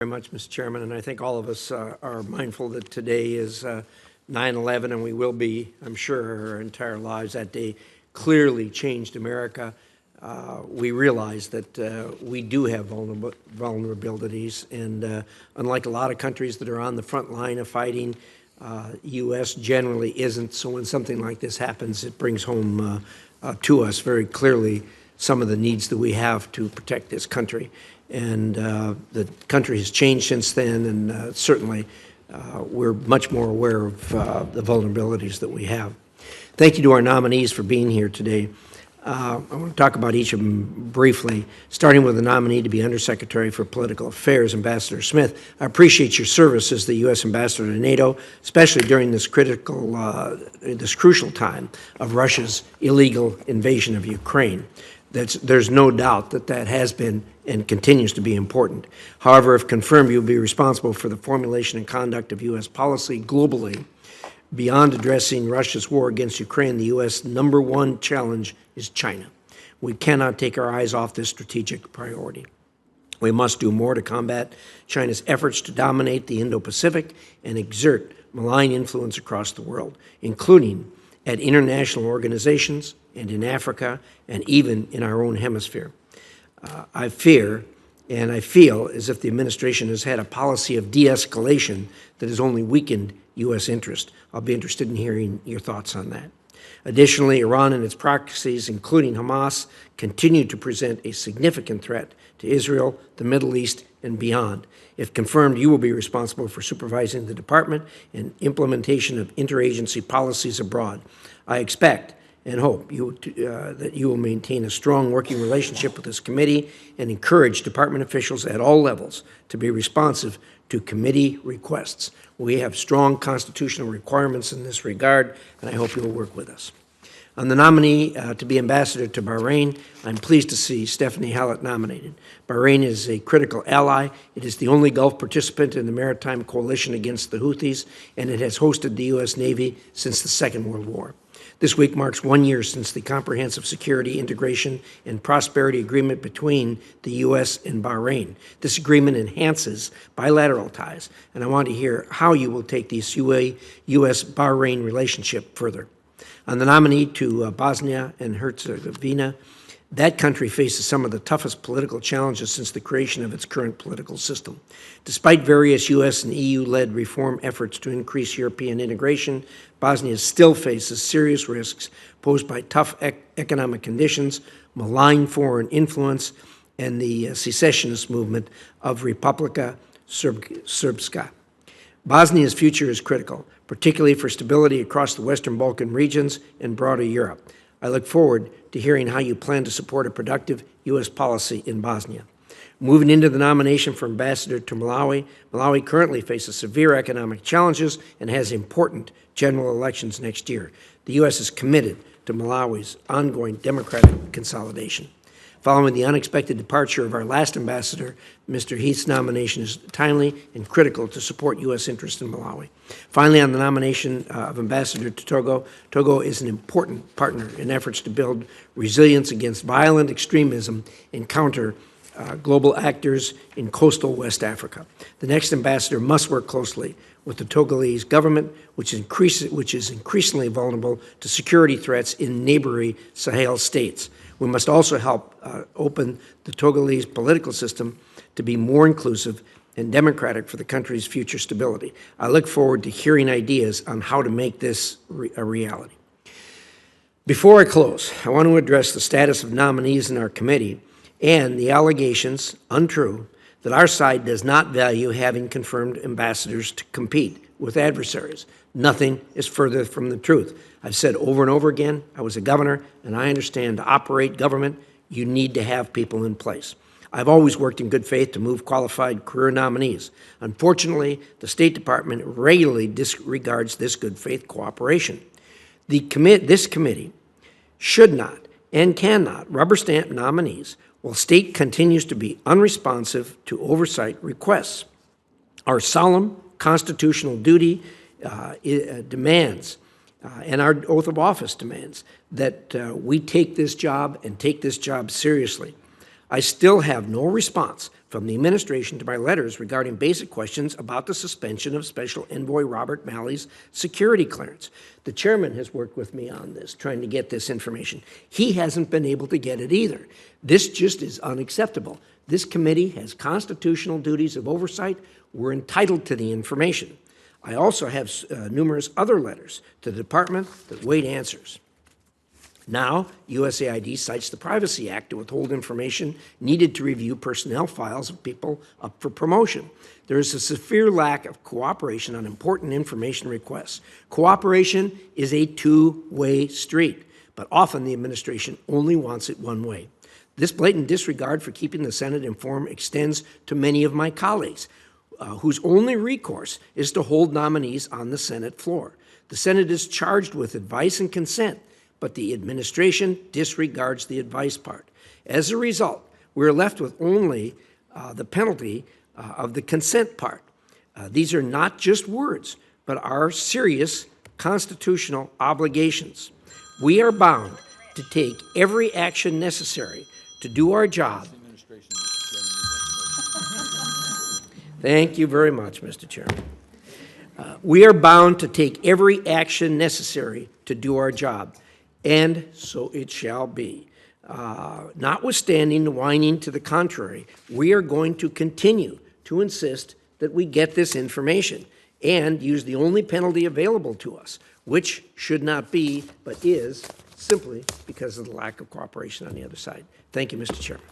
Very much, Mr. Chairman, and I think all of us are mindful that today is 9/11, and we will be, I'm sure, our entire lives. That day clearly changed America. We realize that we do have vulnerabilities, and unlike a lot of countries that are on the front line of fighting, U.S. generally isn't. So when something like this happens, it brings home to us very clearly some of the needs that we have to protect this country. And the country has changed since then, and certainly we're much more aware of the vulnerabilities that we have. Thank you to our nominees for being here today. I want to talk about each of them briefly, starting with the nominee to be Undersecretary for Political Affairs, Ambassador Smith. I appreciate your service as the U.S. Ambassador to NATO, especially during this crucial time of Russia's illegal invasion of Ukraine. There's no doubt that has been and continues to be important. However, if confirmed, you'll be responsible for the formulation and conduct of U.S. policy globally. Beyond addressing Russia's war against Ukraine, the U.S. #1 challenge is China. We cannot take our eyes off this strategic priority. We must do more to combat China's efforts to dominate the Indo-Pacific and exert malign influence across the world, including at international organizations and in Africa and even in our own hemisphere. I fear and I feel as if the administration has had a policy of de-escalation that has only weakened U.S. interest. I'll be interested in hearing your thoughts on that. Additionally, Iran and its proxies, including Hamas, continue to present a significant threat to Israel, the Middle East, and beyond. If confirmed, you will be responsible for supervising the department and implementation of interagency policies abroad. I expect and hope that you will maintain a strong working relationship with this committee and encourage department officials at all levels to be responsive to committee requests. We have strong constitutional requirements in this regard, and I hope you will work with us. On the nominee to be ambassador to Bahrain, I'm pleased to see Stephanie Hallett nominated. Bahrain is a critical ally. It is the only Gulf participant in the maritime coalition against the Houthis, and it has hosted the U.S. Navy since the Second World War. This week marks 1 year since the Comprehensive Security, Integration, and Prosperity Agreement between the U.S. and Bahrain. This agreement enhances bilateral ties, and I want to hear how you will take this U.S.-Bahrain relationship further. On the nominee to Bosnia and Herzegovina, that country faces some of the toughest political challenges since the creation of its current political system. Despite various U.S. and EU-led reform efforts to increase European integration, Bosnia still faces serious risks posed by tough economic conditions, malign foreign influence, and the secessionist movement of Republika Srpska. Bosnia's future is critical, particularly for stability across the Western Balkan regions and broader Europe. I look forward to hearing how you plan to support a productive U.S. policy in Bosnia. Moving into the nomination for ambassador to Malawi, Malawi currently faces severe economic challenges and has important general elections next year. The U.S. is committed to Malawi's ongoing democratic consolidation. Following the unexpected departure of our last ambassador, Mr. Heath's nomination is timely and critical to support U.S. interests in Malawi. Finally, on the nomination of ambassador to Togo, Togo is an important partner in efforts to build resilience against violent extremism and counter global actors in coastal West Africa. The next ambassador must work closely with the Togolese government, which is increasingly vulnerable to security threats in neighboring Sahel states. We must also help open the Togolese political system to be more inclusive and democratic for the country's future stability. I look forward to hearing ideas on how to make this a reality. Before I close, I want to address the status of nominees in our committee and the allegations, untrue, that our side does not value having confirmed ambassadors to compete with adversaries. Nothing is further from the truth. I've said over and over again, I was a governor, and I understand to operate government, you need to have people in place. I've always worked in good faith to move qualified career nominees. Unfortunately, the State Department regularly disregards this good faith cooperation. This committee should not and cannot rubber stamp nominees while state continues to be unresponsive to oversight requests. Our solemn constitutional duty demands, and our oath of office demands, that we take this job and take this job seriously. I still have no response from the administration to my letters regarding basic questions about the suspension of Special Envoy Robert Malley's security clearance. The chairman has worked with me on this, trying to get this information. He hasn't been able to get it either. This just is unacceptable. This committee has constitutional duties of oversight. We're entitled to the information. I also have numerous other letters to the department that wait answers. Now, USAID cites the Privacy Act to withhold information needed to review personnel files of people up for promotion. There is a severe lack of cooperation on important information requests. Cooperation is a two-way street, but often the administration only wants it one way. This blatant disregard for keeping the Senate informed extends to many of my colleagues, whose only recourse is to hold nominees on the Senate floor. The Senate is charged with advice and consent, but the administration disregards the advice part. As a result, we're left with only the penalty of the consent part. These are not just words, but are serious constitutional obligations. We are bound to take every action necessary to do our job. Thank you very much, Mr. Chairman. We are bound to take every action necessary to do our job, and so it shall be. Notwithstanding the whining to the contrary, we are going to continue to insist that we get this information and use the only penalty available to us, which should not be, but is, simply because of the lack of cooperation on the other side. Thank you, Mr. Chairman.